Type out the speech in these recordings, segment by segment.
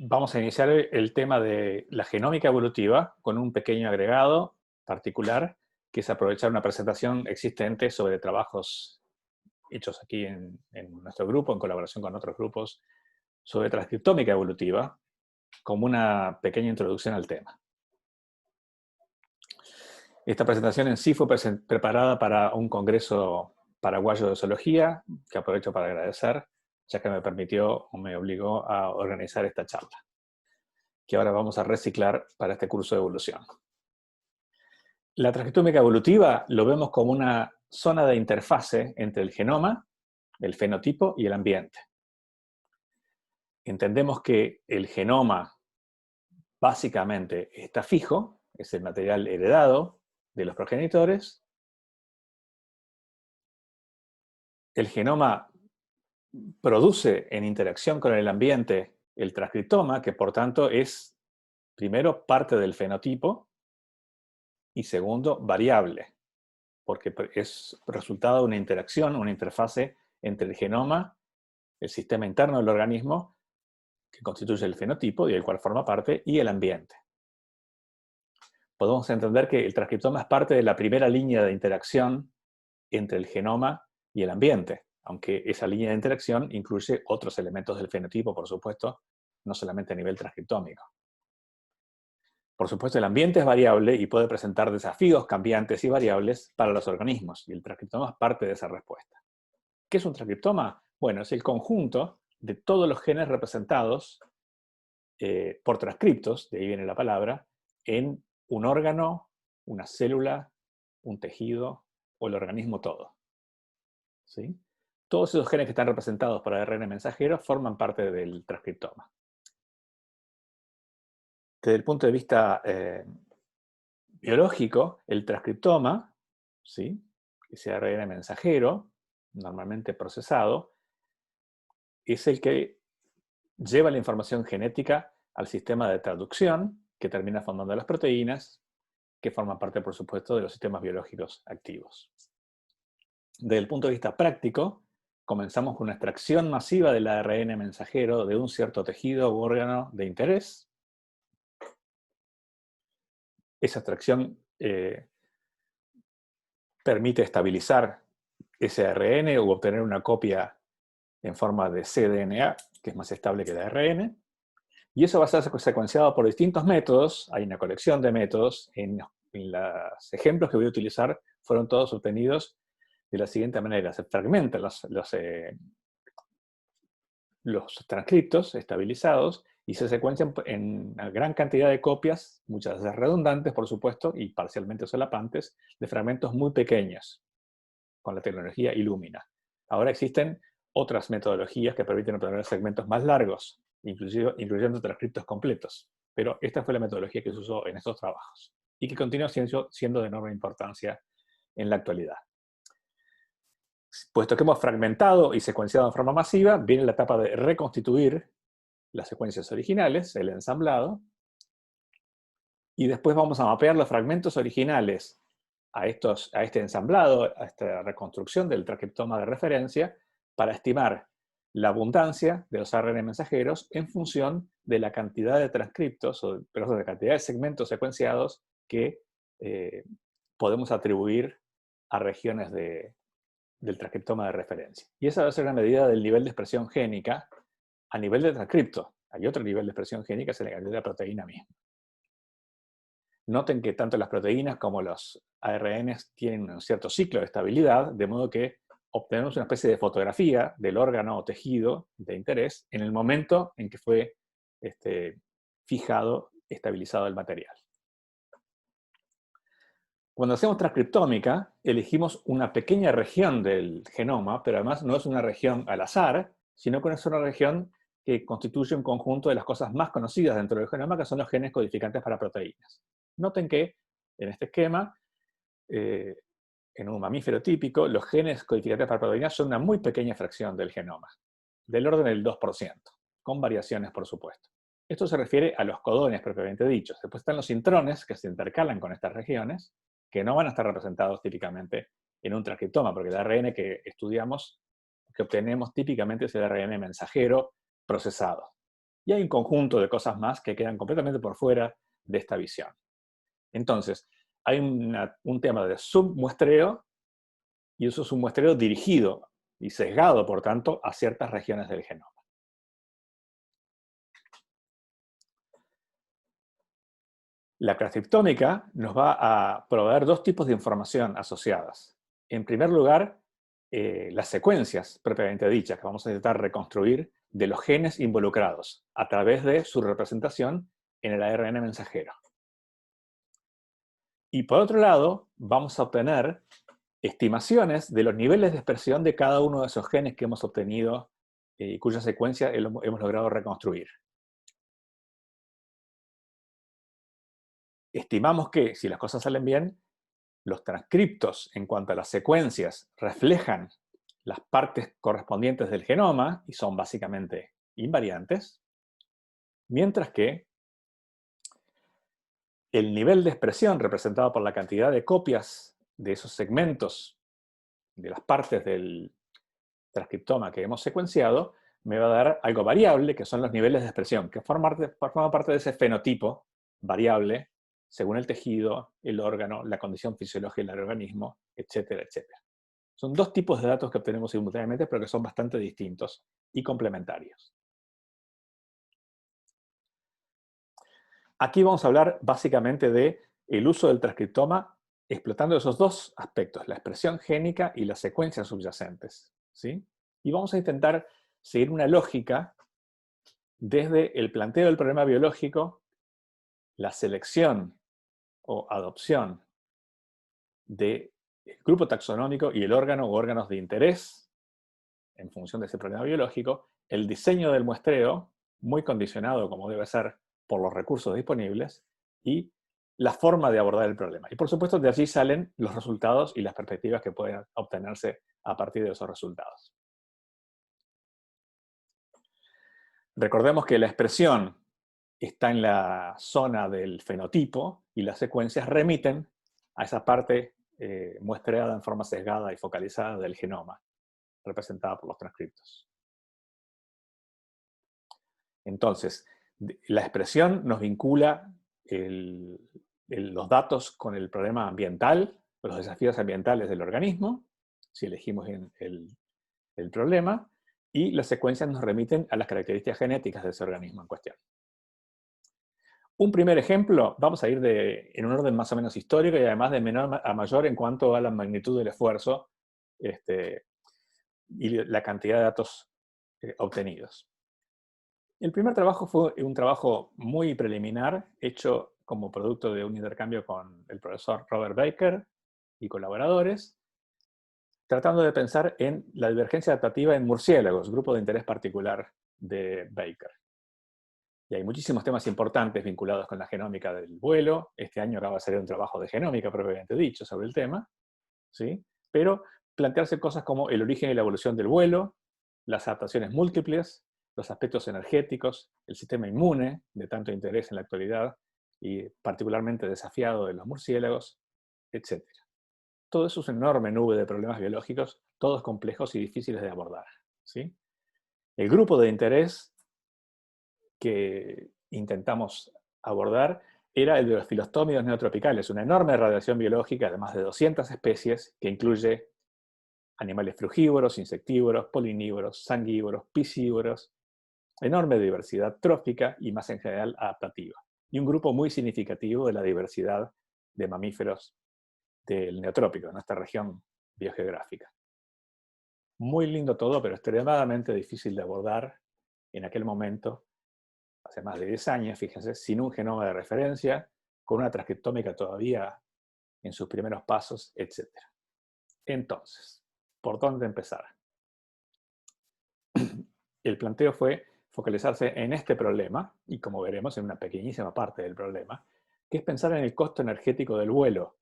Vamos a iniciar el tema de la genómica evolutiva con un pequeño agregado particular, que es aprovechar una presentación existente sobre trabajos hechos aquí en nuestro grupo, en colaboración con otros grupos, sobre transcriptómica evolutiva, como una pequeña introducción al tema. Esta presentación en sí fue preparada para un congreso paraguayo de zoología, que aprovecho para agradecer, ya que me permitió o me obligó a organizar esta charla, que ahora vamos a reciclar para este curso de evolución. La transcriptómica evolutiva lo vemos como una zona de interfase entre el genoma, el fenotipo y el ambiente. Entendemos que el genoma básicamente está fijo, es el material heredado de los progenitores. El genoma produce en interacción con el ambiente el transcriptoma, que por tanto es, primero, parte del fenotipo y segundo, variable, porque es resultado de una interacción, una interfase entre el genoma, el sistema interno del organismo, que constituye el fenotipo y del cual forma parte, y el ambiente. Podemos entender que el transcriptoma es parte de la primera línea de interacción entre el genoma y el ambiente, aunque esa línea de interacción incluye otros elementos del fenotipo, por supuesto, no solamente a nivel transcriptómico. Por supuesto, el ambiente es variable y puede presentar desafíos cambiantes y variables para los organismos, y el transcriptoma es parte de esa respuesta. ¿Qué es un transcriptoma? Bueno, es el conjunto de todos los genes representados por transcriptos, de ahí viene la palabra, en un órgano, una célula, un tejido o el organismo todo. ¿Sí? Todos esos genes que están representados por ARN mensajero forman parte del transcriptoma. Desde el punto de vista biológico, el transcriptoma, ¿sí?, ese ARN mensajero, normalmente procesado, es el que lleva la información genética al sistema de traducción, que termina formando las proteínas, que forman parte, por supuesto, de los sistemas biológicos activos. Desde el punto de vista práctico, comenzamos con una extracción masiva del ARN mensajero de un cierto tejido u órgano de interés. Esa extracción permite estabilizar ese ARN u obtener una copia en forma de cDNA, que es más estable que el ARN. Y eso va a ser secuenciado por distintos métodos. Hay una colección de métodos. En los ejemplos que voy a utilizar fueron todos obtenidos de la siguiente manera. Se fragmentan los transcriptos estabilizados y se secuencian en una gran cantidad de copias, muchas veces redundantes, por supuesto, y parcialmente solapantes, de fragmentos muy pequeños, con la tecnología Illumina. Ahora existen otras metodologías que permiten obtener segmentos más largos, incluyendo transcriptos completos. Pero esta fue la metodología que se usó en estos trabajos y que continúa siendo de enorme importancia en la actualidad. Puesto que hemos fragmentado y secuenciado en forma masiva, viene la etapa de reconstituir las secuencias originales, el ensamblado, y después vamos a mapear los fragmentos originales a este ensamblado, a esta reconstrucción del transcriptoma de referencia, para estimar la abundancia de los ARN mensajeros en función de la cantidad de transcriptos, perdón, de la cantidad de segmentos secuenciados que podemos atribuir a regiones del transcriptoma de referencia. Y esa va a ser una medida del nivel de expresión génica a nivel de transcripto. Hay otro nivel de expresión génica, es el nivel de la proteína misma. Noten que tanto las proteínas como los ARNs tienen un cierto ciclo de estabilidad, de modo que obtenemos una especie de fotografía del órgano o tejido de interés en el momento en que fue fijado, estabilizado el material. Cuando hacemos transcriptómica, elegimos una pequeña región del genoma, pero además no es una región al azar, sino que es una región que constituye un conjunto de las cosas más conocidas dentro del genoma, que son los genes codificantes para proteínas. Noten que en este esquema, en un mamífero típico, los genes codificantes para proteínas son una muy pequeña fracción del genoma, del orden del 2%, con variaciones, por supuesto. Esto se refiere a los codones propiamente dichos. Después están los intrones, que se intercalan con estas regiones, que no van a estar representados típicamente en un transcriptoma, porque el ARN que estudiamos, que obtenemos típicamente es el ARN mensajero procesado. Y hay un conjunto de cosas más que quedan completamente por fuera de esta visión. Entonces, hay un tema de submuestreo, y eso es un muestreo dirigido y sesgado, por tanto, a ciertas regiones del genoma. La transcriptómica nos va a proveer dos tipos de información asociadas. En primer lugar, las secuencias propiamente dichas, que vamos a intentar reconstruir de los genes involucrados a través de su representación en el ARN mensajero. Y por otro lado, vamos a obtener estimaciones de los niveles de expresión de cada uno de esos genes que hemos obtenido y cuya secuencia hemos logrado reconstruir. Estimamos que, si las cosas salen bien, los transcriptos en cuanto a las secuencias reflejan las partes correspondientes del genoma y son básicamente invariantes, mientras que el nivel de expresión representado por la cantidad de copias de esos segmentos de las partes del transcriptoma que hemos secuenciado me va a dar algo variable, que son los niveles de expresión, que forman parte de ese fenotipo variable según el tejido, el órgano, la condición fisiológica del organismo, etcétera, etcétera. Son dos tipos de datos que obtenemos simultáneamente, pero que son bastante distintos y complementarios. Aquí vamos a hablar básicamente del uso del transcriptoma explotando esos dos aspectos, la expresión génica y las secuencias subyacentes, ¿sí? Y vamos a intentar seguir una lógica desde el planteo del problema biológico, la selección o adopción del grupo taxonómico y el órgano o órganos de interés en función de ese problema biológico, el diseño del muestreo, muy condicionado como debe ser por los recursos disponibles, y la forma de abordar el problema. Y por supuesto de allí salen los resultados y las perspectivas que pueden obtenerse a partir de esos resultados. Recordemos que la expresión está en la zona del fenotipo y las secuencias remiten a esa parte muestreada en forma sesgada y focalizada del genoma, representada por los transcriptos. Entonces, la expresión nos vincula los datos con el problema ambiental, los desafíos ambientales del organismo, si elegimos el problema, y las secuencias nos remiten a las características genéticas de ese organismo en cuestión. Un primer ejemplo, vamos a ir en un orden más o menos histórico y además de menor a mayor en cuanto a la magnitud del esfuerzo y la cantidad de datos obtenidos. El primer trabajo fue un trabajo muy preliminar, hecho como producto de un intercambio con el profesor Robert Baker y colaboradores, tratando de pensar en la divergencia adaptativa en murciélagos, grupo de interés particular de Baker. Y hay muchísimos temas importantes vinculados con la genómica del vuelo. Este año acaba de salir un trabajo de genómica propiamente dicho sobre el tema, ¿sí? Pero plantearse cosas como el origen y la evolución del vuelo, las adaptaciones múltiples, los aspectos energéticos, el sistema inmune, de tanto interés en la actualidad y particularmente desafiado de los murciélagos, etc. Todo eso es una enorme nube de problemas biológicos, todos complejos y difíciles de abordar, ¿sí? El grupo de interés que intentamos abordar era el de los filostómidos neotropicales, una enorme radiación biológica de más de 200 especies que incluye animales frugívoros, insectívoros, polinívoros, sanguívoros, piscívoros, enorme diversidad trófica y más en general adaptativa. Y un grupo muy significativo de la diversidad de mamíferos del neotrópico, de nuestra región biogeográfica. Muy lindo todo, pero extremadamente difícil de abordar en aquel momento, hace más de 10 años, fíjense, sin un genoma de referencia, con una transcriptómica todavía en sus primeros pasos, etc. Entonces, ¿por dónde empezar? El planteo fue focalizarse en este problema, y como veremos en una pequeñísima parte del problema, que es pensar en el costo energético del vuelo.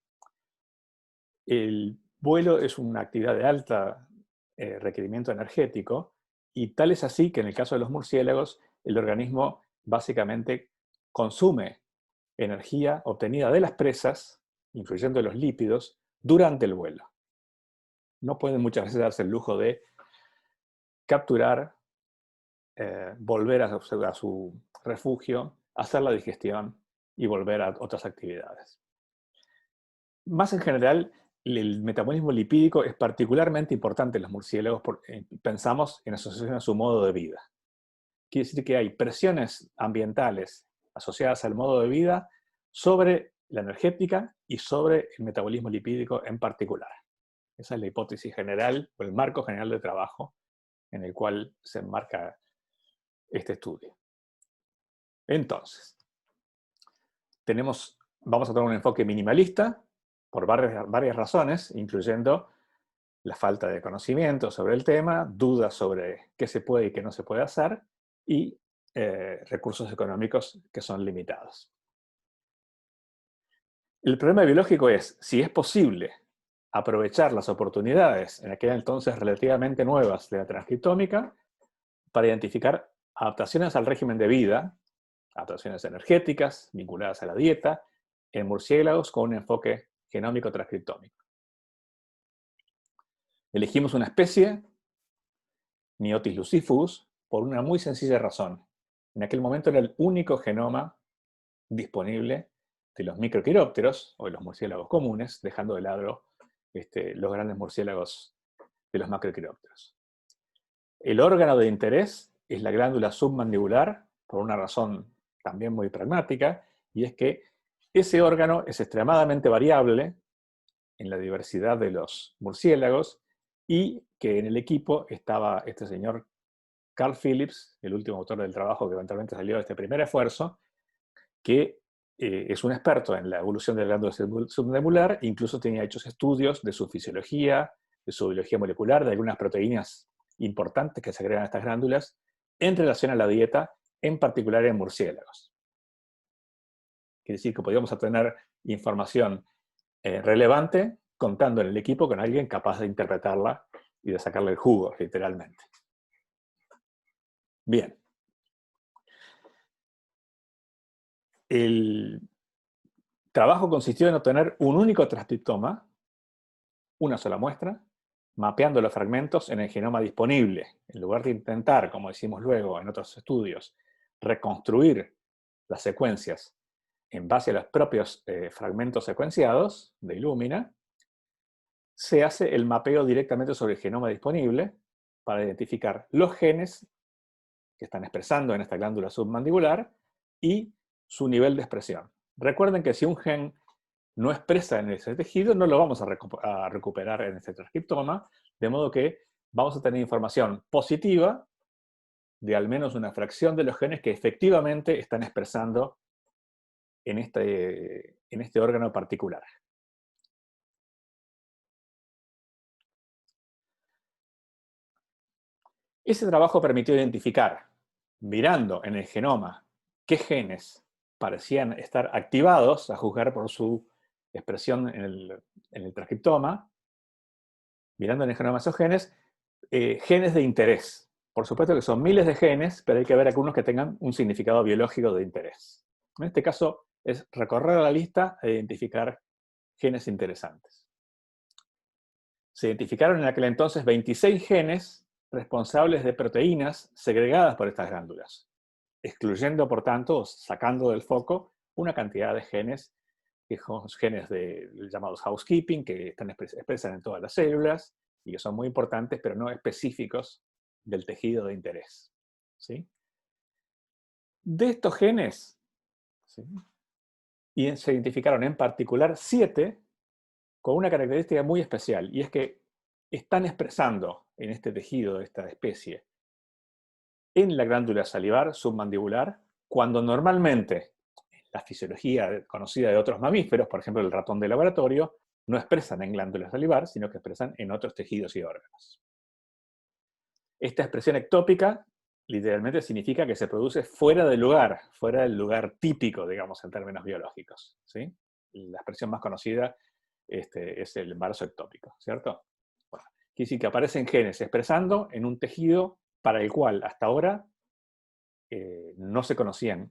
El vuelo es una actividad de alta requerimiento energético, y tal es así que en el caso de los murciélagos, el organismo básicamente consume energía obtenida de las presas, incluyendo los lípidos, durante el vuelo. No pueden muchas veces darse el lujo de capturar volver a su refugio, hacer la digestión y volver a otras actividades. Más en general, el metabolismo lipídico es particularmente importante en los murciélagos porque pensamos en asociación a su modo de vida. Quiere decir que hay presiones ambientales asociadas al modo de vida sobre la energética y sobre el metabolismo lipídico en particular. Esa es la hipótesis general o el marco general de trabajo en el cual se enmarca este estudio. Entonces, vamos a tener un enfoque minimalista por varias razones, incluyendo la falta de conocimiento sobre el tema, dudas sobre qué se puede y qué no se puede hacer, y recursos económicos que son limitados. El problema biológico es si es posible aprovechar las oportunidades en aquel entonces relativamente nuevas de la transcriptómica para identificar adaptaciones al régimen de vida, adaptaciones energéticas vinculadas a la dieta, en murciélagos con un enfoque genómico transcriptómico. Elegimos una especie, Myotis lucifugus, por una muy sencilla razón. En aquel momento era el único genoma disponible de los microquirópteros, o de los murciélagos comunes, dejando de lado los grandes murciélagos de los macroquirópteros. El órgano de interés es la glándula submandibular, por una razón también muy pragmática, y es que ese órgano es extremadamente variable en la diversidad de los murciélagos, y que en el equipo estaba este señor Carl Phillips, el último autor del trabajo que eventualmente salió de este primer esfuerzo, que es un experto en la evolución de la glándula submandibular, incluso tenía hechos estudios de su fisiología, de su biología molecular, de algunas proteínas importantes que se agregan a estas glándulas en relación a la dieta, en particular en murciélagos. Quiere decir que podíamos obtener información relevante contando en el equipo con alguien capaz de interpretarla y de sacarle el jugo, literalmente. Bien. El trabajo consistió en obtener un único transcriptoma, una sola muestra, mapeando los fragmentos en el genoma disponible, en lugar de intentar, como decimos luego en otros estudios, reconstruir las secuencias en base a los propios fragmentos secuenciados de Illumina, se hace el mapeo directamente sobre el genoma disponible para identificar los genes que están expresando en esta glándula submandibular y su nivel de expresión. Recuerden que si un gen no expresa en ese tejido, no lo vamos a recuperar en este transcriptoma, de modo que vamos a tener información positiva de al menos una fracción de los genes que efectivamente están expresando en este órgano particular. Ese trabajo permitió identificar, mirando en el genoma, qué genes parecían estar activados, a juzgar por su expresión en el transcriptoma, mirando en el genoma esos genes, genes de interés. Por supuesto que son miles de genes, pero hay que ver algunos que tengan un significado biológico de interés. En este caso es recorrer la lista e identificar genes interesantes. Se identificaron en aquel entonces 26 genes responsables de proteínas segregadas por estas glándulas, excluyendo, por tanto, sacando del foco una cantidad de genes, que son genes llamados housekeeping, que expresan en todas las células y que son muy importantes, pero no específicos del tejido de interés. ¿Sí? De estos genes, ¿sí?, y se identificaron en particular 7 con una característica muy especial, y es que están expresando en este tejido de esta especie, en la glándula salivar submandibular, cuando normalmente la fisiología conocida de otros mamíferos, por ejemplo el ratón de laboratorio, no expresan en glándula salivar, sino que expresan en otros tejidos y órganos. Esta expresión ectópica literalmente significa que se produce fuera del lugar típico, digamos, en términos biológicos, ¿sí? La expresión más conocida es el embarazo ectópico, ¿cierto? Bueno, quiere decir que aparecen genes expresando en un tejido para el cual hasta ahora no se conocían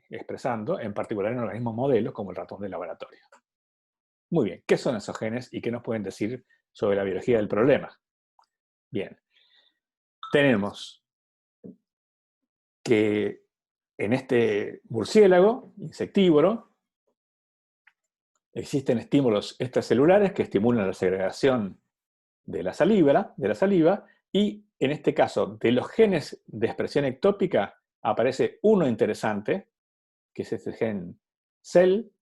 expresando, en particular en organismos modelos como el ratón de laboratorio. Muy bien, ¿qué son esos genes y qué nos pueden decir sobre la biología del problema? Bien, tenemos que en este murciélago insectívoro existen estímulos extracelulares que estimulan la segregación de la saliva, y en este caso, de los genes de expresión ectópica, aparece uno interesante, que es este gen CEL,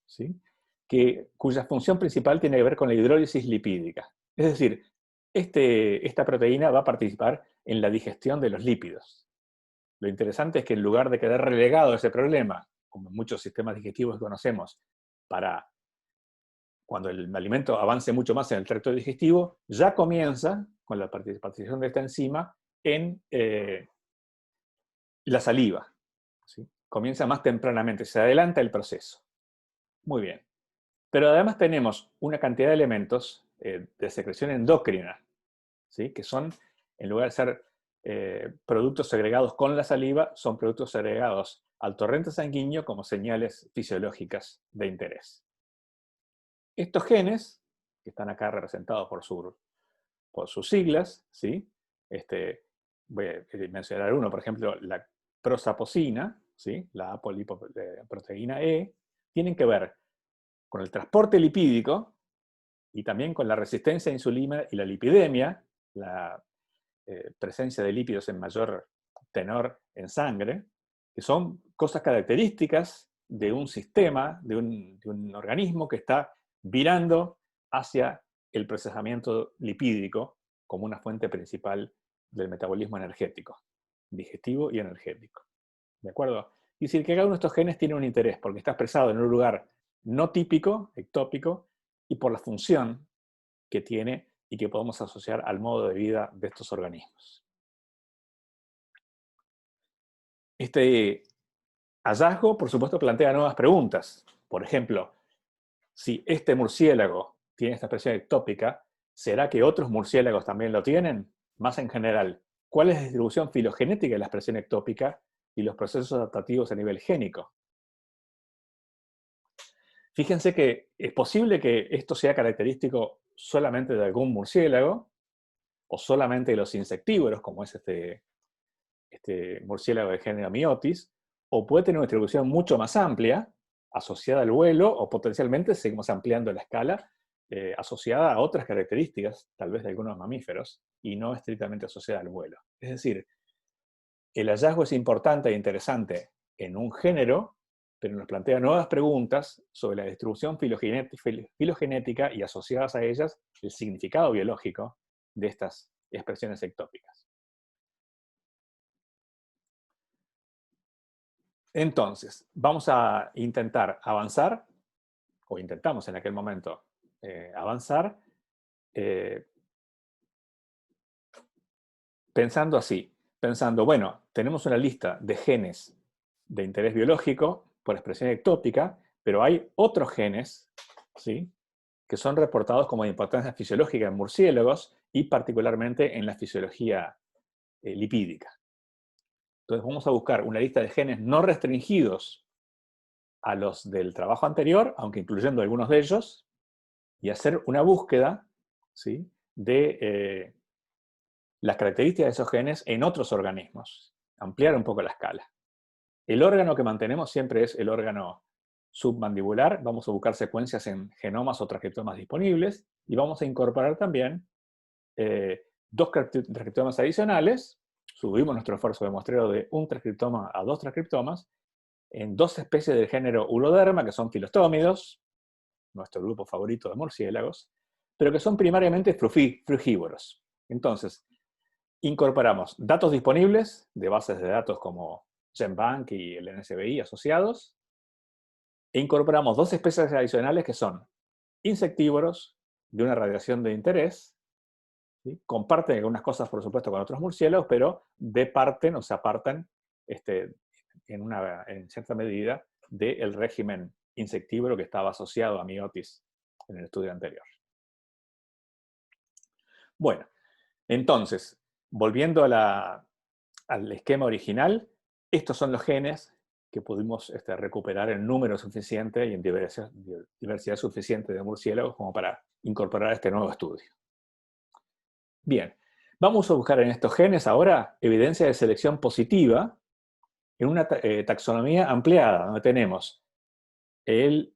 ¿sí? Cuya función principal tiene que ver con la hidrólisis lipídica. Es decir, esta proteína va a participar en la digestión de los lípidos. Lo interesante es que en lugar de quedar relegado a ese problema, como en muchos sistemas digestivos que conocemos, para cuando el alimento avance mucho más en el tracto digestivo, ya comienza con la participación de esta enzima en la saliva. ¿Sí? Comienza más tempranamente, se adelanta el proceso. Muy bien. Pero además tenemos una cantidad de elementos de secreción endocrina, ¿sí? Que son, en lugar de ser productos segregados con la saliva, son productos segregados al torrente sanguíneo como señales fisiológicas de interés. Estos genes, que están acá representados por sus siglas, ¿sí? Voy a mencionar uno, por ejemplo, la prosapocina, ¿sí? La apolipoproteína E, tienen que ver con el transporte lipídico y también con la resistencia a insulina y la lipidemia, la presencia de lípidos en mayor tenor en sangre, que son cosas características de un sistema, de un organismo que está virando hacia el procesamiento lipídico como una fuente principal del metabolismo energético, digestivo y energético. ¿De acuerdo? Y decir que cada uno de estos genes tiene un interés porque está expresado en un lugar no típico, ectópico, y por la función que tiene y que podemos asociar al modo de vida de estos organismos. Este hallazgo, por supuesto, plantea nuevas preguntas. Por ejemplo, si este murciélago tiene esta expresión ectópica, ¿será que otros murciélagos también lo tienen? Más en general, ¿cuál es la distribución filogenética de la expresión ectópica y los procesos adaptativos a nivel génico? Fíjense que es posible que esto sea característico solamente de algún murciélago, o solamente de los insectívoros, como es este murciélago de género Myotis, o puede tener una distribución mucho más amplia, asociada al vuelo, o potencialmente seguimos ampliando la escala, asociada a otras características, tal vez de algunos mamíferos, y no estrictamente asociada al vuelo. Es decir, el hallazgo es importante e interesante en un género, pero nos plantea nuevas preguntas sobre la distribución filogenética y asociadas a ellas el significado biológico de estas expresiones ectópicas. Entonces, vamos a intentar avanzar, o intentamos en aquel momento avanzar, pensando así, bueno, tenemos una lista de genes de interés biológico por expresión ectópica, pero hay otros genes, ¿sí?, que son reportados como de importancia fisiológica en murciélagos y particularmente en la fisiología lipídica. Entonces vamos a buscar una lista de genes no restringidos a los del trabajo anterior, aunque incluyendo algunos de ellos, y hacer una búsqueda, ¿sí?, de las características de esos genes en otros organismos, ampliar un poco la escala. El órgano que mantenemos siempre es el órgano submandibular. Vamos a buscar secuencias en genomas o transcriptomas disponibles y vamos a incorporar también dos transcriptomas adicionales. Subimos nuestro esfuerzo de muestreo de un transcriptoma a dos transcriptomas en dos especies del género Uloderma, que son filostómidos, nuestro grupo favorito de murciélagos, pero que son primariamente frugívoros. Entonces, incorporamos datos disponibles de bases de datos como GenBank y el NSBI asociados, e incorporamos dos especies adicionales que son insectívoros de una radiación de interés, ¿sí?, comparten algunas cosas, por supuesto, con otros murciélagos, pero departen o se apartan en cierta medida del régimen insectívoro que estaba asociado a Myotis en el estudio anterior. Bueno, entonces, volviendo al esquema original, estos son los genes que pudimos recuperar en número suficiente y en diversidad suficiente de murciélagos como para incorporar a este nuevo estudio. Bien, vamos a buscar en estos genes ahora evidencia de selección positiva en una taxonomía ampliada, donde tenemos el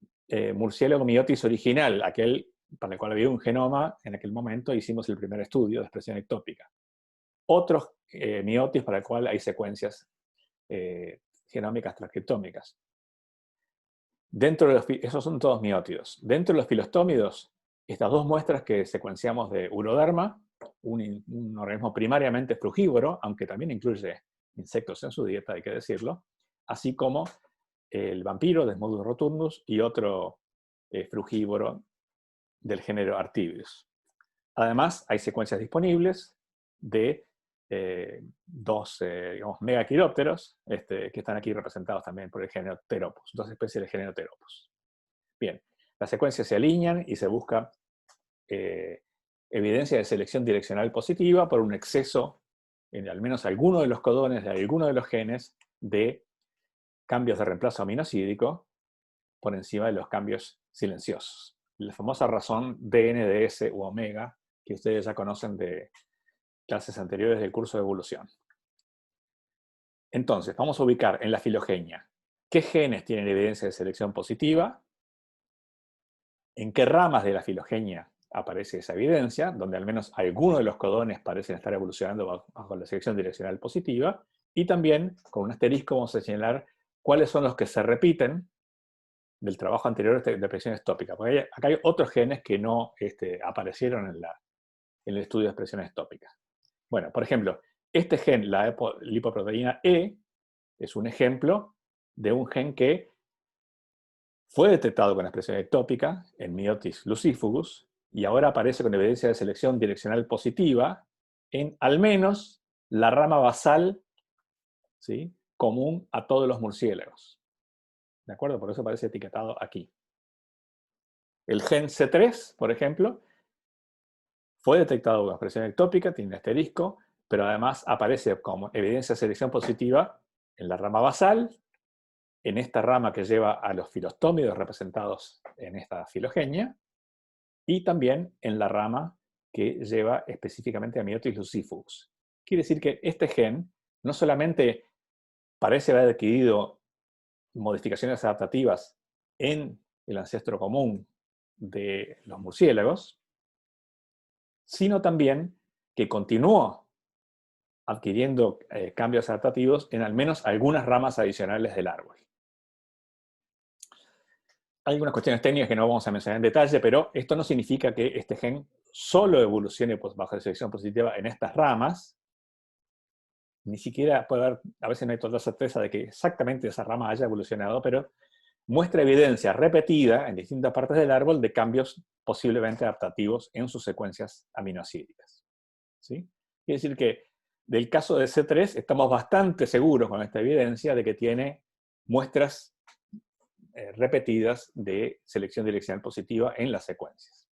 murciélago miotis original, aquel para el cual había un genoma, en aquel momento hicimos el primer estudio de expresión ectópica. Otros miotis para el cual hay secuencias genómicas transcriptómicas. Dentro de esos son todos miótidos. Dentro de los filostómidos, estas dos muestras que secuenciamos de Uroderma, un organismo primariamente frugívoro, aunque también incluye insectos en su dieta, hay que decirlo, así como el vampiro, Desmodus rotundus, y otro frugívoro del género Artibius. Además, hay secuencias disponibles de dos digamos, megaquirópteros, que están aquí representados también por el género Pteropus, dos especies del género Pteropus. Bien, las secuencias se alinean y se busca evidencia de selección direccional positiva por un exceso en al menos alguno de los codones de alguno de los genes de cambios de reemplazo aminosídico por encima de los cambios silenciosos. La famosa razón DN, DS u omega, que ustedes ya conocen de clases anteriores del curso de evolución. Entonces, vamos a ubicar en la filogenia qué genes tienen evidencia de selección positiva, en qué ramas de la filogenia aparece esa evidencia, donde al menos algunos de los codones parecen estar evolucionando bajo la selección direccional positiva, y también, con un asterisco, vamos a señalar cuáles son los que se repiten del trabajo anterior de expresión ectópica. Porque acá hay otros genes que no aparecieron en el estudio de expresión ectópica. Bueno, por ejemplo, este gen, la lipoproteína E, es un ejemplo de un gen que fue detectado con expresión ectópica en Myotis lucifugus y ahora aparece con evidencia de selección direccional positiva en al menos la rama basal, ¿sí?, común a todos los murciélagos. ¿De acuerdo? Por eso aparece etiquetado aquí. El gen C3, por ejemplo, fue detectado con expresión ectópica, tiene un asterisco, pero además aparece como evidencia de selección positiva en la rama basal, en esta rama que lleva a los filostómidos representados en esta filogenia, y también en la rama que lleva específicamente a Myotis lucifugus. Quiere decir que este gen no solamente parece haber adquirido modificaciones adaptativas en el ancestro común de los murciélagos, sino también que continuó adquiriendo cambios adaptativos en al menos algunas ramas adicionales del árbol. Hay algunas cuestiones técnicas que no vamos a mencionar en detalle, pero esto no significa que este gen solo evolucione bajo selección positiva en estas ramas. Ni siquiera puede haber, a veces no hay total certeza de que exactamente esa rama haya evolucionado, pero muestra evidencia repetida en distintas partes del árbol de cambios posiblemente adaptativos en sus secuencias aminoácidas. ¿Sí? Quiere decir que del caso de C3 estamos bastante seguros con esta evidencia de que tiene muestras repetidas de selección direccional positiva en las secuencias.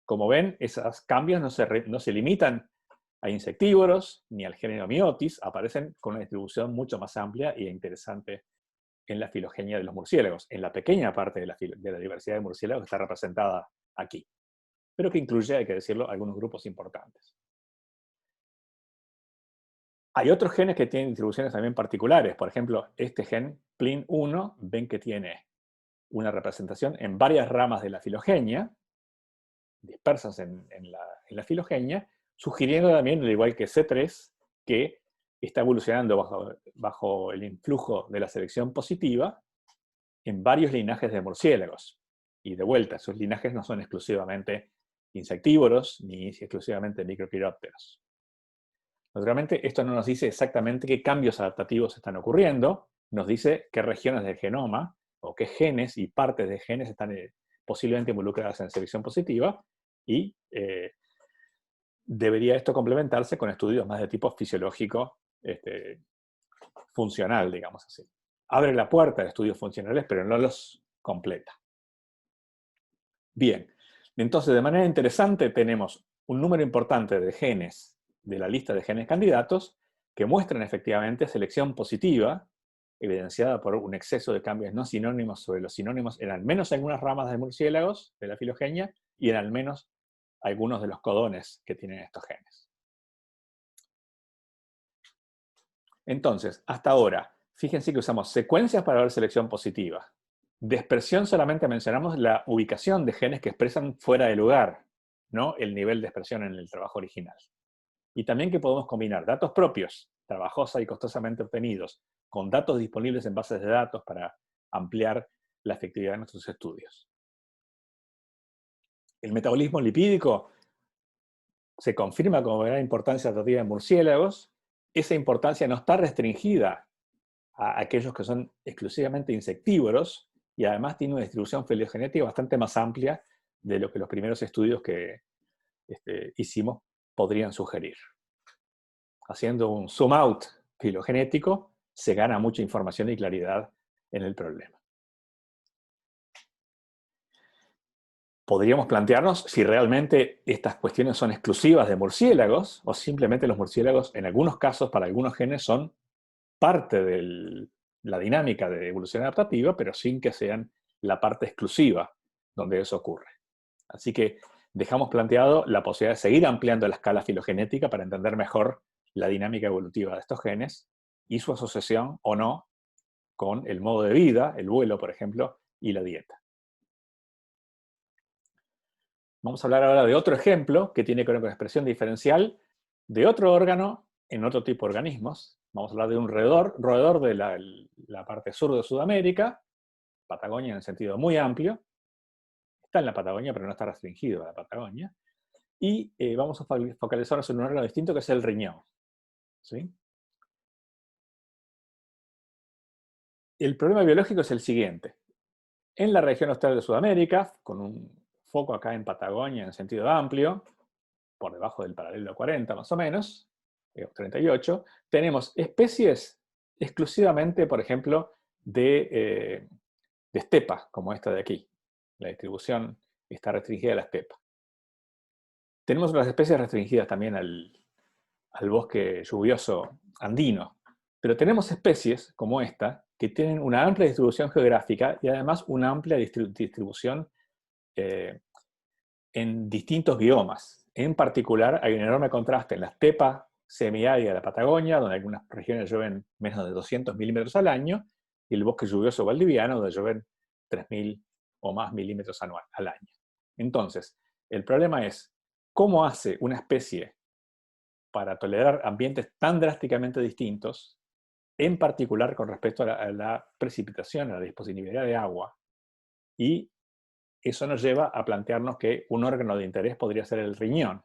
Como ven, esos cambios no se limitan a insectívoros ni al género Myotis, aparecen con una distribución mucho más amplia e interesante en la filogenia de los murciélagos, en la pequeña parte de la diversidad de murciélagos que está representada aquí, pero que incluye, hay que decirlo, algunos grupos importantes. Hay otros genes que tienen distribuciones también particulares. Por ejemplo, este gen PLIN1, ven que tiene una representación en varias ramas de la filogenia, dispersas en la filogenia, sugiriendo también, al igual que C3, que está evolucionando bajo el influjo de la selección positiva en varios linajes de murciélagos. Y de vuelta, esos linajes no son exclusivamente insectívoros ni exclusivamente microquirópteros. Naturalmente, esto no nos dice exactamente qué cambios adaptativos están ocurriendo, nos dice qué regiones del genoma o qué genes y partes de genes están posiblemente involucradas en selección positiva, y debería esto complementarse con estudios más de tipo fisiológico, funcional, digamos así. Abre la puerta de estudios funcionales, pero no los completa. Bien, entonces de manera interesante tenemos un número importante de genes de la lista de genes candidatos que muestran efectivamente selección positiva, evidenciada por un exceso de cambios no sinónimos sobre los sinónimos en al menos algunas ramas de murciélagos de la filogenia y en al menos algunos de los codones que tienen estos genes. Entonces, hasta ahora, Fíjense que usamos secuencias para ver selección positiva. Dispersión solamente mencionamos la ubicación de genes que expresan fuera de lugar, no el nivel de expresión en el trabajo original. Y también que podemos combinar datos propios, trabajosa y costosamente obtenidos, con datos disponibles en bases de datos para ampliar la efectividad de nuestros estudios. El metabolismo lipídico se confirma como de gran importancia tratativa en murciélagos. Esa importancia no está restringida a aquellos que son exclusivamente insectívoros y además tiene una distribución filogenética bastante más amplia de lo que los primeros estudios que hicimos podrían sugerir. Haciendo un zoom out filogenético se gana mucha información y claridad en el problema. Podríamos plantearnos si realmente estas cuestiones son exclusivas de murciélagos o simplemente los murciélagos, en algunos casos, para algunos genes, son parte de la dinámica de evolución adaptativa, pero sin que sean la parte exclusiva donde eso ocurre. Así que dejamos planteado la posibilidad de seguir ampliando la escala filogenética para entender mejor la dinámica evolutiva de estos genes y su asociación o no con el modo de vida, el vuelo, por ejemplo, y la dieta. Vamos a hablar ahora de otro ejemplo que tiene que ver con expresión diferencial de otro órgano en otro tipo de organismos. Vamos a hablar de un roedor de la parte sur de Sudamérica, Patagonia en el sentido muy amplio. Está en la Patagonia, pero no está restringido a la Patagonia. Y vamos a focalizarnos en un órgano distinto que es el riñón. ¿Sí? El problema biológico es el siguiente. En la región austral de Sudamérica, con un foco acá en Patagonia en sentido amplio, por debajo del paralelo 40 más o menos, 38, tenemos especies exclusivamente, por ejemplo, de estepa, como esta de aquí. La distribución está restringida a la estepa. Tenemos unas especies restringidas también al bosque lluvioso andino, pero tenemos especies como esta que tienen una amplia distribución geográfica y además una amplia distribución en distintos biomas. En particular, hay un enorme contraste en la estepa semiárida de la Patagonia, donde algunas regiones llueven menos de 200 milímetros al año, y el bosque lluvioso valdiviano, donde llueven 3.000 o más milímetros al año. Entonces, el problema es, ¿cómo hace una especie para tolerar ambientes tan drásticamente distintos, en particular con respecto a la precipitación, a la disponibilidad de agua? Y eso nos lleva a plantearnos que un órgano de interés podría ser el riñón,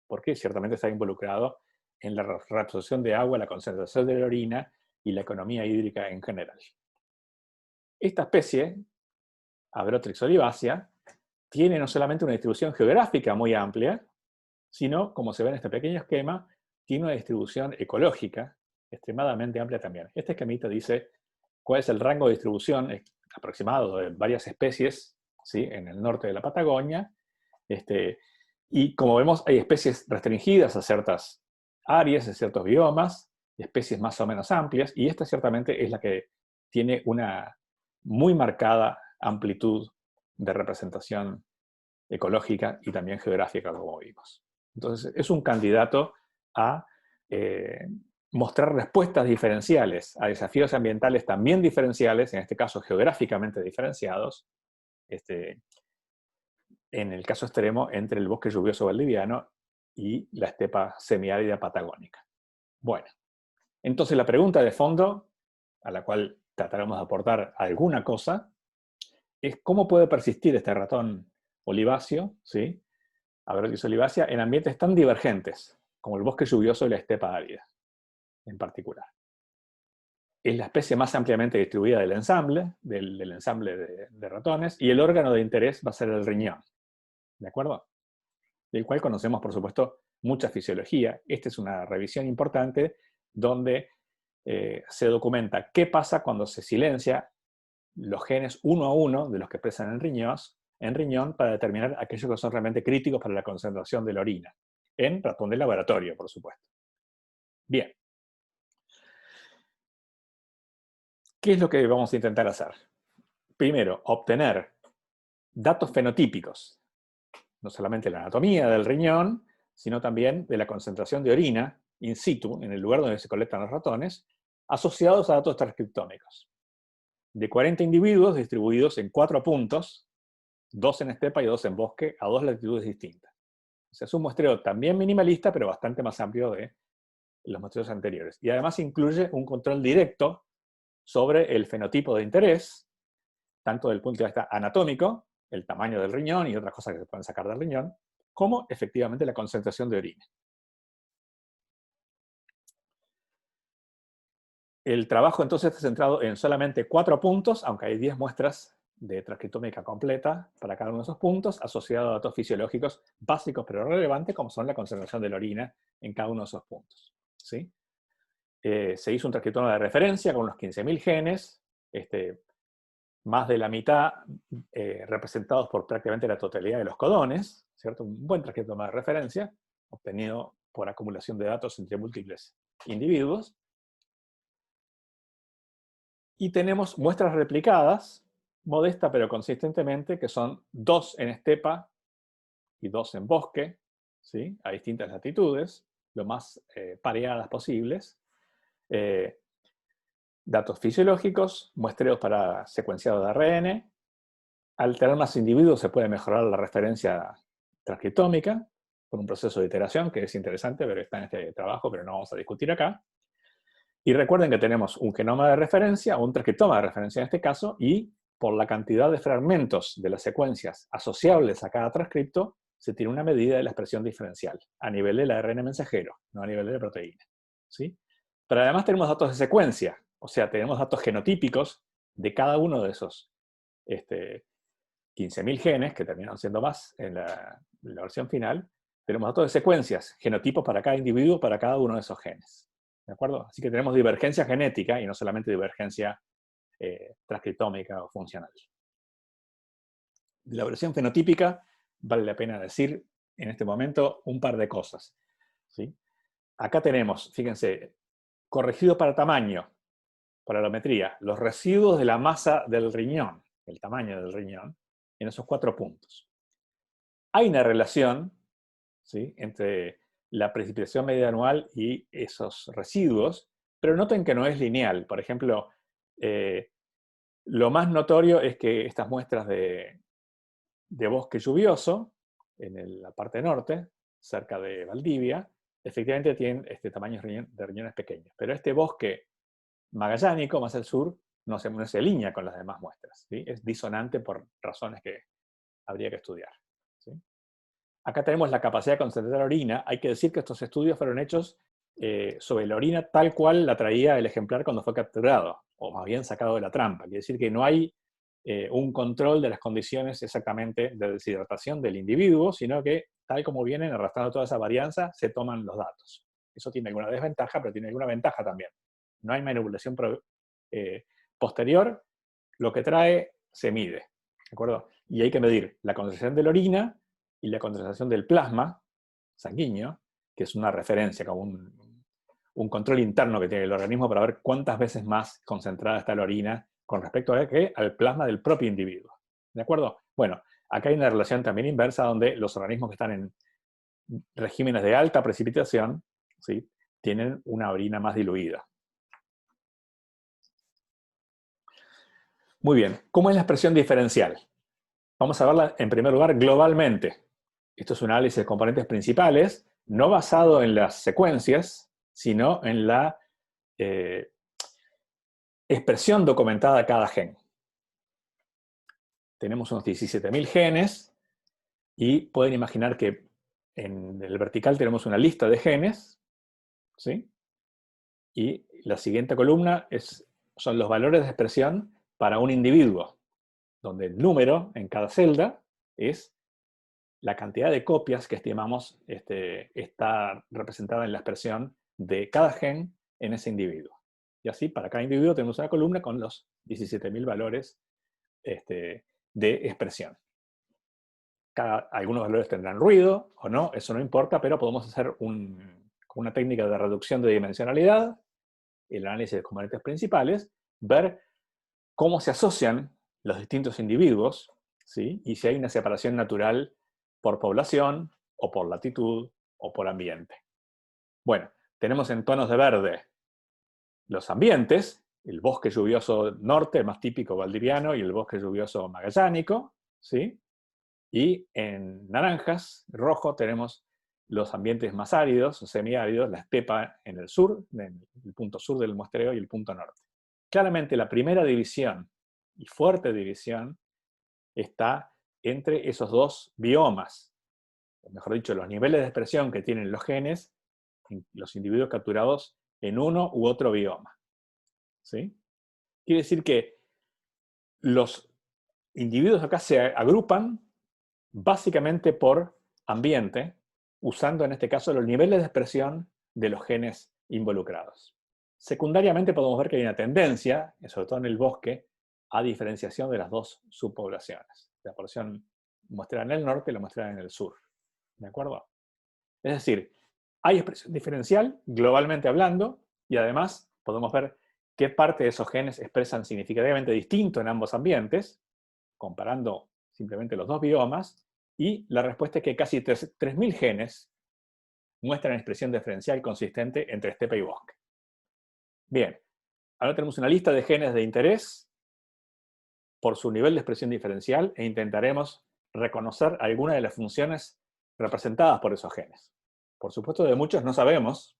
porque ciertamente está involucrado en la reabsorción de agua, la concentración de la orina y la economía hídrica en general. Esta especie, Abrotrix olivacea, tiene no solamente una distribución geográfica muy amplia, sino, como se ve en este pequeño esquema, tiene una distribución ecológica extremadamente amplia también. Este esquemita dice cuál es el rango de distribución aproximado de varias especies, ¿sí?, en el norte de la Patagonia. Y como vemos, hay especies restringidas a ciertas áreas, a ciertos biomas, especies más o menos amplias, y esta ciertamente es la que tiene una muy marcada amplitud de representación ecológica y también geográfica, como vimos. Entonces, es un candidato a mostrar respuestas diferenciales a desafíos ambientales también diferenciales, en este caso geográficamente diferenciados, en el caso extremo entre el bosque lluvioso valdiviano y la estepa semiárida patagónica. Bueno, entonces la pregunta de fondo, a la cual trataremos de aportar alguna cosa, es cómo puede persistir este ratón oliváceo, ¿sí?, Abrotrix olivacea, en ambientes tan divergentes como el bosque lluvioso y la estepa árida, en particular. Es la especie más ampliamente distribuida del ensamble, de ratones, y el órgano de interés va a ser el riñón, ¿de acuerdo? Del cual conocemos, por supuesto, mucha fisiología. Esta es una revisión importante donde se documenta qué pasa cuando se silencia los genes uno a uno de los que expresan en riñón para determinar aquellos que son realmente críticos para la concentración de la orina, en ratón de laboratorio, por supuesto. Bien. ¿Qué es lo que vamos a intentar hacer? Primero, obtener datos fenotípicos, no solamente la anatomía del riñón, sino también de la concentración de orina in situ, en el lugar donde se colectan los ratones, asociados a datos transcriptómicos. De 40 individuos distribuidos en 4 puntos, 2 en estepa y 2 en bosque, a 2 latitudes distintas. O sea, es un muestreo también minimalista, pero bastante más amplio de los muestreos anteriores. Y además incluye un control directo sobre el fenotipo de interés, tanto desde el punto de vista anatómico, el tamaño del riñón y otras cosas que se pueden sacar del riñón, como efectivamente la concentración de orina. El trabajo entonces está centrado en solamente 4 puntos, aunque hay 10 muestras de transcriptómica completa para cada uno de esos puntos, asociados a datos fisiológicos básicos pero relevantes, como son la concentración de la orina en cada uno de esos puntos. ¿Sí? Se hizo un transcriptoma de referencia con unos 15.000 genes, más de la mitad representados por prácticamente la totalidad de los codones, ¿cierto? Un buen transcriptoma de referencia, obtenido por acumulación de datos entre múltiples individuos. Y tenemos muestras replicadas, modesta pero consistentemente, que son 2 en estepa y 2 en bosque, ¿sí? A distintas latitudes, lo más pareadas posibles. Datos fisiológicos, muestreos para secuenciado de ARN. Al tener más individuos se puede mejorar la referencia transcriptómica con un proceso de iteración que es interesante, pero está en este trabajo, pero no vamos a discutir acá. Y recuerden que tenemos un genoma de referencia, o un transcriptoma de referencia en este caso, y por la cantidad de fragmentos de las secuencias asociables a cada transcripto, se tiene una medida de la expresión diferencial, a nivel del ARN mensajero, no a nivel de la proteína. ¿Sí? Pero además tenemos datos de secuencia, o sea, tenemos datos genotípicos de cada uno de esos 15.000 genes, que terminan siendo más en la versión final. Tenemos datos de secuencias, genotipos para cada individuo, para cada uno de esos genes. ¿De acuerdo? Así que tenemos divergencia genética y no solamente divergencia transcriptómica o funcional. De la versión fenotípica, vale la pena decir en este momento un par de cosas. ¿Sí? Acá tenemos, fíjense, corregido para tamaño, para alometría, los residuos de la masa del riñón, el tamaño del riñón, en esos 4 puntos. Hay una relación, ¿sí?, entre la precipitación media anual y esos residuos, pero noten que no es lineal. Por ejemplo, lo más notorio es que estas muestras de bosque lluvioso, en la parte norte, cerca de Valdivia, efectivamente tienen tamaños de riñones pequeños. Pero este bosque magallánico, más al sur, no se alinea con las demás muestras. ¿Sí? Es disonante por razones que habría que estudiar. ¿Sí? Acá tenemos la capacidad de concentrar orina. Hay que decir que estos estudios fueron hechos sobre la orina tal cual la traía el ejemplar cuando fue capturado, o más bien sacado de la trampa. Quiere decir que no hay un control de las condiciones exactamente de deshidratación del individuo, sino que tal como vienen arrastrando toda esa varianza, se toman los datos. Eso tiene alguna desventaja, pero tiene alguna ventaja también. No hay manipulación posterior, lo que trae se mide. ¿De acuerdo? Y hay que medir la concentración de la orina y la concentración del plasma sanguíneo, que es una referencia, como un control interno que tiene el organismo para ver cuántas veces más concentrada está la orina con respecto al plasma del propio individuo. ¿De acuerdo? Bueno, acá hay una relación también inversa donde los organismos que están en regímenes de alta precipitación, ¿sí?, tienen una orina más diluida. Muy bien, ¿cómo es la expresión diferencial? Vamos a verla en primer lugar globalmente. Esto es un análisis de componentes principales, no basado en las secuencias, sino en la expresión documentada de cada gen. Tenemos unos 17.000 genes y pueden imaginar que en el vertical tenemos una lista de genes, ¿sí? Y la siguiente columna son los valores de expresión para un individuo, donde el número en cada celda es la cantidad de copias que estimamos está representada en la expresión de cada gen en ese individuo. Y así, para cada individuo tenemos una columna con los 17.000 valores de expresión. Algunos valores tendrán ruido o no, eso no importa, pero podemos hacer una técnica de reducción de dimensionalidad, el análisis de componentes principales, ver cómo se asocian los distintos individuos, ¿sí?, y si hay una separación natural por población, o por latitud, o por ambiente. Bueno, tenemos en tonos de verde los ambientes, el bosque lluvioso norte, más típico valdiviano, y el bosque lluvioso magallánico, ¿sí? Y en naranjas, rojo, tenemos los ambientes más áridos o semiáridos, la estepa en el sur, en el punto sur del muestreo, y el punto norte. Claramente la primera división, y fuerte división, está entre esos dos biomas, o mejor dicho, los niveles de expresión que tienen los genes, los individuos capturados en uno u otro bioma. ¿Sí? Quiere decir que los individuos acá se agrupan básicamente por ambiente, usando en este caso los niveles de expresión de los genes involucrados. Secundariamente podemos ver que hay una tendencia, sobre todo en el bosque, a diferenciación de las dos subpoblaciones. La porción muestrada en el norte y la muestrada en el sur. ¿De acuerdo? Es decir, hay expresión diferencial, globalmente hablando, y además podemos ver qué parte de esos genes expresan significativamente distinto en ambos ambientes, comparando simplemente los dos biomas, y la respuesta es que casi 3.000 genes muestran expresión diferencial consistente entre estepa y bosque. Bien, ahora tenemos una lista de genes de interés por su nivel de expresión diferencial e intentaremos reconocer algunas de las funciones representadas por esos genes. Por supuesto, de muchos no sabemos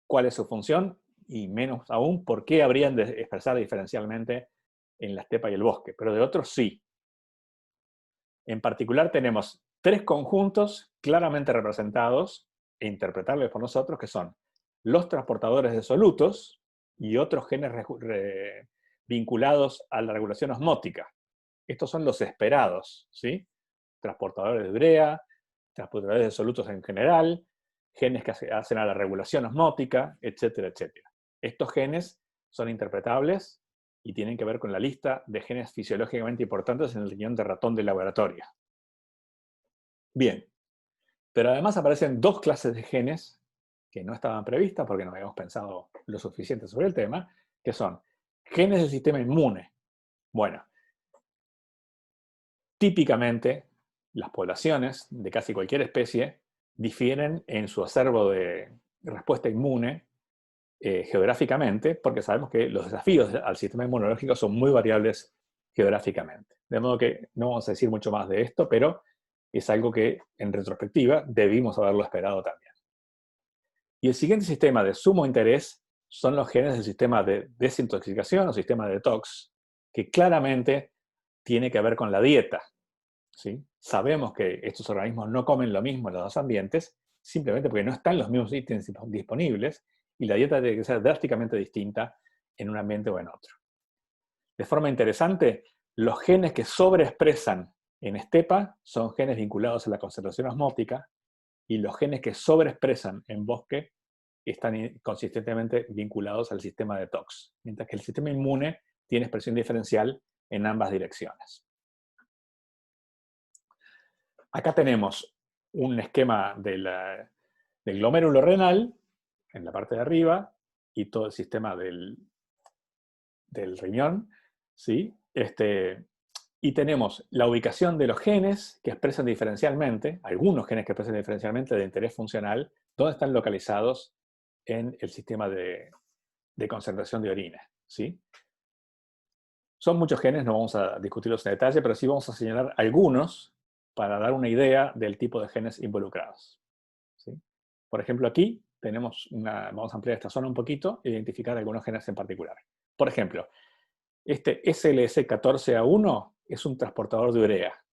cuál es su función y menos aún por qué habrían de expresar diferencialmente en la estepa y el bosque, pero de otros sí. En particular tenemos 3 conjuntos claramente representados e interpretables por nosotros, que son los transportadores de solutos y otros genes vinculados a la regulación osmótica. Estos son los esperados, ¿sí? Transportadores de urea, transportadores de solutos en general, genes que hacen a la regulación osmótica, etcétera, etcétera. Estos genes son interpretables y tienen que ver con la lista de genes fisiológicamente importantes en el riñón de ratón de laboratorio. Bien, pero además aparecen 2 clases de genes que no estaban previstas porque no habíamos pensado lo suficiente sobre el tema, que son genes del sistema inmune. Bueno, típicamente las poblaciones de casi cualquier especie difieren en su acervo de respuesta inmune geográficamente, porque sabemos que los desafíos al sistema inmunológico son muy variables geográficamente. De modo que no vamos a decir mucho más de esto, pero es algo que en retrospectiva debimos haberlo esperado también. Y el siguiente sistema de sumo interés son los genes del sistema de desintoxicación o sistema de detox, que claramente tiene que ver con la dieta. ¿Sí? Sabemos que estos organismos no comen lo mismo en los dos ambientes, simplemente porque no están los mismos ítems disponibles y la dieta tiene que ser drásticamente distinta en un ambiente o en otro. De forma interesante, los genes que sobreexpresan en estepa son genes vinculados a la concentración osmótica y los genes que sobreexpresan en bosque están consistentemente vinculados al sistema de detox, mientras que el sistema inmune tiene expresión diferencial en ambas direcciones. Acá tenemos un esquema del glomérulo renal, en la parte de arriba, y todo el sistema del riñón, ¿sí? Y tenemos la ubicación de los genes que expresan diferencialmente, algunos genes que expresan diferencialmente de interés funcional, donde están localizados en el sistema de concentración de orina, ¿sí? Son muchos genes, no vamos a discutirlos en detalle, pero sí vamos a señalar algunos para dar una idea del tipo de genes involucrados, ¿sí? Por ejemplo, aquí tenemos vamos a ampliar esta zona un poquito e identificar algunos genes en particular. Por ejemplo, este SLC14A1 es un transportador de urea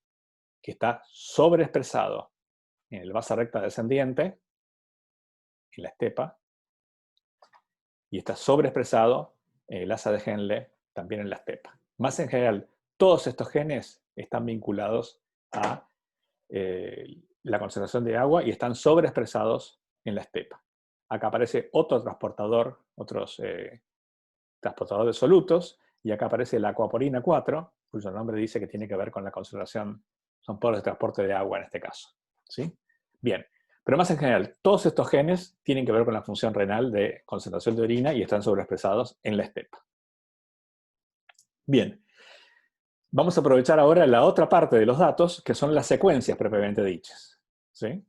que está sobreexpresado en el base recta descendiente, en la estepa, y está sobreexpresado en el asa de Henle, también en la estepa. Más en general, todos estos genes están vinculados a la concentración de agua y están sobreexpresados en la estepa. Acá aparece otro transportador, transportador de solutos, y acá aparece la aquaporina 4, cuyo nombre dice que tiene que ver con la concentración, son poros de transporte de agua en este caso, ¿sí? Bien, pero más en general, todos estos genes tienen que ver con la función renal de concentración de orina y están sobreexpresados en la estepa. Bien, vamos a aprovechar ahora la otra parte de los datos, que son las secuencias propiamente dichas, ¿sí?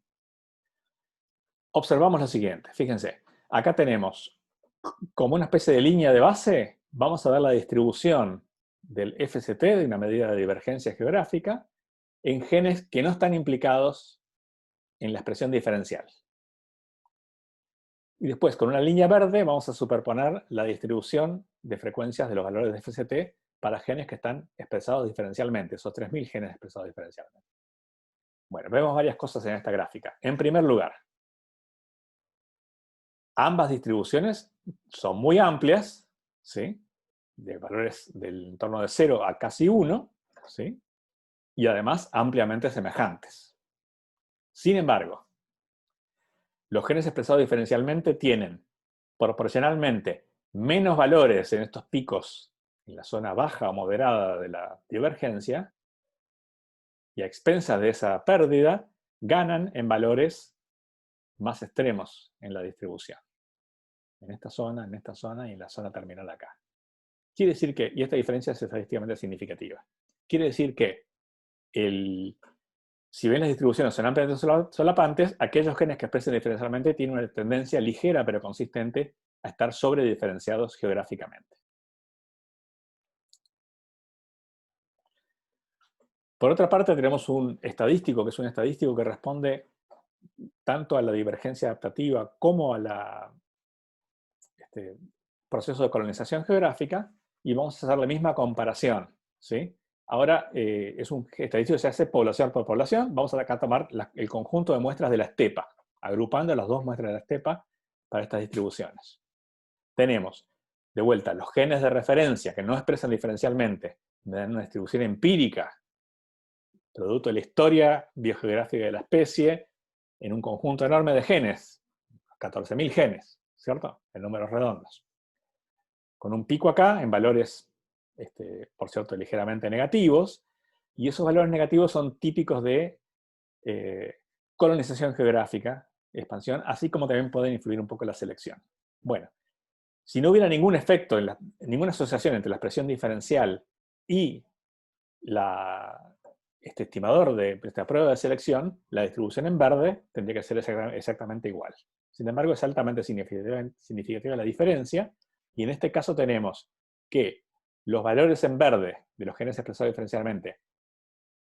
Observamos lo siguiente, fíjense, acá tenemos como una especie de línea de base, vamos a ver la distribución del FST, de una medida de divergencia geográfica, en genes que no están implicados en la expresión diferencial. Y después, con una línea verde, vamos a superponer la distribución de frecuencias de los valores de FST para genes que están expresados diferencialmente, esos 3.000 genes expresados diferencialmente. Bueno, vemos varias cosas en esta gráfica. En primer lugar, ambas distribuciones son muy amplias, ¿sí? De valores del entorno de 0 a casi 1, ¿sí? Y además ampliamente semejantes. Sin embargo, los genes expresados diferencialmente tienen proporcionalmente menos valores en estos picos en la zona baja o moderada de la divergencia, y a expensas de esa pérdida, ganan en valores más extremos en la distribución. En esta zona y en la zona terminal acá. Quiere decir que, y esta diferencia es estadísticamente significativa, quiere decir que si bien las distribuciones son ampliamente solapantes, aquellos genes que expresen diferencialmente tienen una tendencia ligera pero consistente a estar sobrediferenciados geográficamente. Por otra parte, tenemos un estadístico, que es un estadístico que responde tanto a la divergencia adaptativa como a la proceso de colonización geográfica, y vamos a hacer la misma comparación, ¿sí? Ahora es un estadístico que se hace población por población. Vamos a acá tomar el conjunto de muestras de la estepa, agrupando las dos muestras de la estepa para estas distribuciones. Tenemos, de vuelta, los genes de referencia que no expresan diferencialmente, me dan una distribución empírica, producto de la historia biogeográfica de la especie, en un conjunto enorme de genes, 14.000 genes, ¿cierto? En números redondos. Con un pico acá en valores, por cierto, ligeramente negativos, y esos valores negativos son típicos de colonización geográfica, expansión, así como también pueden influir un poco en la selección. Bueno, si no hubiera ningún efecto, ninguna asociación entre la expresión diferencial y este estimador de esta prueba de selección, la distribución en verde tendría que ser exactamente igual. Sin embargo, es altamente significativa la diferencia, y en este caso tenemos que los valores en verde de los genes expresados diferencialmente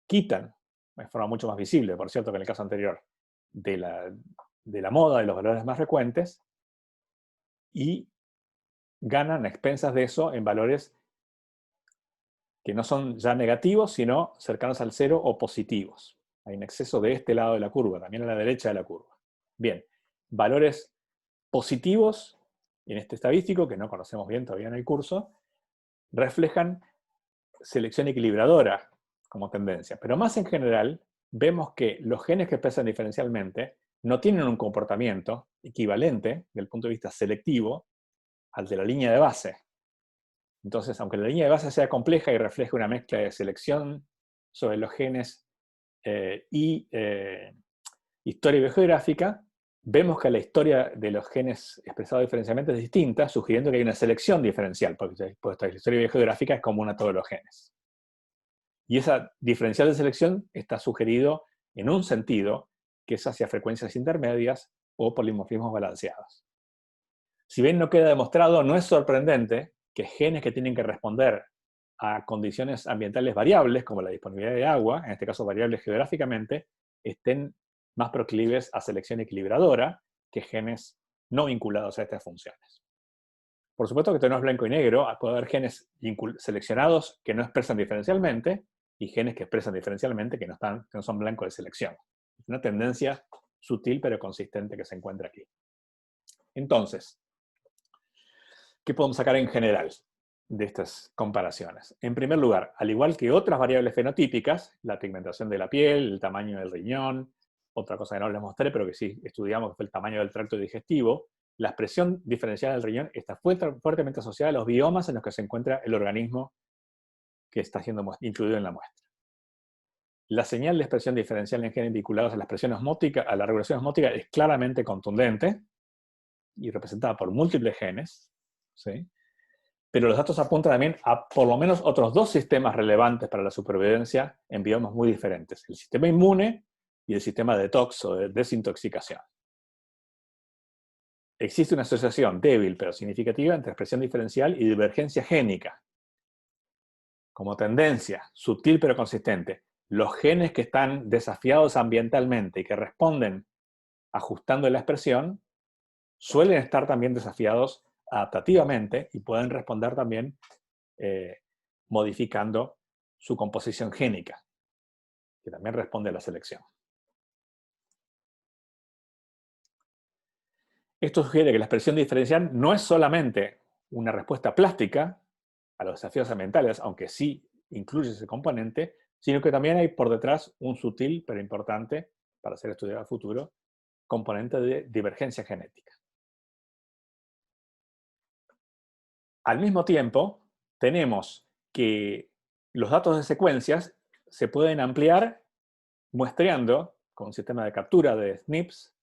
quitan, de forma mucho más visible, por cierto, que en el caso anterior, de la moda de los valores más frecuentes, y ganan a expensas de eso en valores que no son ya negativos, sino cercanos al cero o positivos. Hay un exceso de este lado de la curva, también a la derecha de la curva. Bien, valores positivos en este estadístico, que no conocemos bien todavía en el curso, reflejan selección equilibradora como tendencia. Pero más en general, vemos que los genes que expresan diferencialmente no tienen un comportamiento equivalente, desde el punto de vista selectivo, al de la línea de base. Entonces, aunque la línea de base sea compleja y refleje una mezcla de selección sobre los genes y historia biogeográfica, vemos que la historia de los genes expresados diferencialmente es distinta, sugiriendo que hay una selección diferencial, porque la historia biogeográfica es común a todos los genes. Y esa diferencial de selección está sugerido en un sentido, que es hacia frecuencias intermedias o polimorfismos balanceados. Si bien no queda demostrado, no es sorprendente que genes que tienen que responder a condiciones ambientales variables, como la disponibilidad de agua, en este caso variables geográficamente, estén más proclives a selección equilibradora que genes no vinculados a estas funciones. Por supuesto que esto no es blanco y negro, puede haber genes seleccionados que no expresan diferencialmente y genes que expresan diferencialmente que no son blancos de selección. Es una tendencia sutil pero consistente que se encuentra aquí. Entonces, ¿qué podemos sacar en general de estas comparaciones? En primer lugar, al igual que otras variables fenotípicas, la pigmentación de la piel, el tamaño del riñón, otra cosa que no les mostré, pero que sí estudiamos, que fue el tamaño del tracto digestivo, la expresión diferencial del riñón está fuertemente asociada a los biomas en los que se encuentra el organismo que está siendo incluido en la muestra. La señal de expresión diferencial en genes vinculados a la expresión osmótica, a la regulación osmótica, es claramente contundente y representada por múltiples genes, ¿sí? Pero los datos apuntan también a por lo menos otros dos sistemas relevantes para la supervivencia en biomas muy diferentes: el sistema inmune y el sistema de detox o de desintoxicación. existe una asociación débil pero significativa entre expresión diferencial y divergencia génica. Como tendencia, sutil pero consistente, los genes que están desafiados ambientalmente y que responden ajustando la expresión, suelen estar también desafiados adaptativamente y pueden responder también modificando su composición génica, que también responde a la selección. Esto sugiere que la expresión diferencial no es solamente una respuesta plástica a los desafíos ambientales, aunque sí incluye ese componente, sino que también hay por detrás un sutil, pero importante, para ser estudiado a futuro, componente de divergencia genética. Al mismo tiempo, tenemos que los datos de secuencias se pueden ampliar muestreando, con un sistema de captura de SNPs,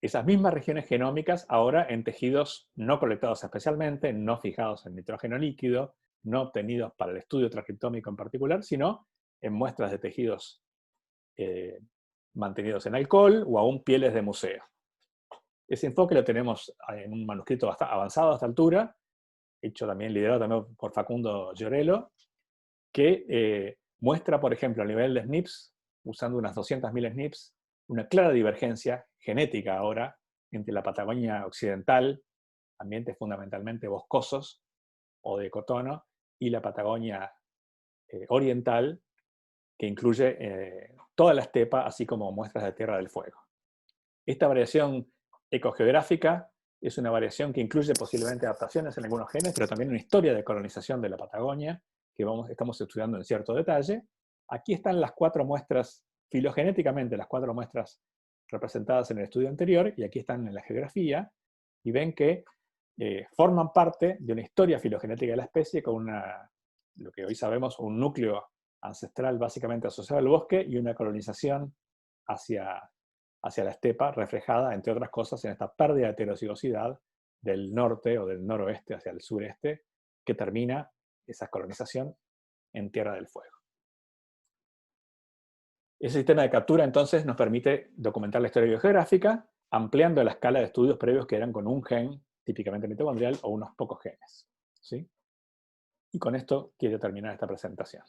esas mismas regiones genómicas ahora en tejidos no colectados especialmente, no fijados en nitrógeno líquido, no obtenidos para el estudio transcriptómico en particular, sino en muestras de tejidos mantenidos en alcohol o aún pieles de museo. Ese enfoque lo tenemos en un manuscrito bastante avanzado a esta altura, hecho también, liderado también por Facundo Llorello, que muestra, por ejemplo, a nivel de SNPs, usando unas 200.000 SNPs, una clara divergencia genética ahora entre la Patagonia occidental, ambientes fundamentalmente boscosos o de cotono, y la Patagonia oriental, que incluye toda la estepa, así como muestras de Tierra del Fuego. Esta variación ecogeográfica es una variación que incluye posiblemente adaptaciones en algunos genes, pero también una historia de colonización de la Patagonia, que estamos estudiando en cierto detalle. Aquí están las 4 muestras, filogenéticamente las 4 muestras representadas en el estudio anterior, y aquí están en la geografía, y ven que forman parte de una historia filogenética de la especie con lo que hoy sabemos, un núcleo ancestral básicamente asociado al bosque y una colonización hacia la estepa, reflejada, entre otras cosas, en esta pérdida de heterocigosidad del norte o del noroeste hacia el sureste, que termina esa colonización en Tierra del Fuego. Ese sistema de captura, entonces, nos permite documentar la historia biogeográfica, ampliando la escala de estudios previos que eran con un gen, típicamente mitocondrial, o unos pocos genes. ¿Sí? Y con esto quiero terminar esta presentación.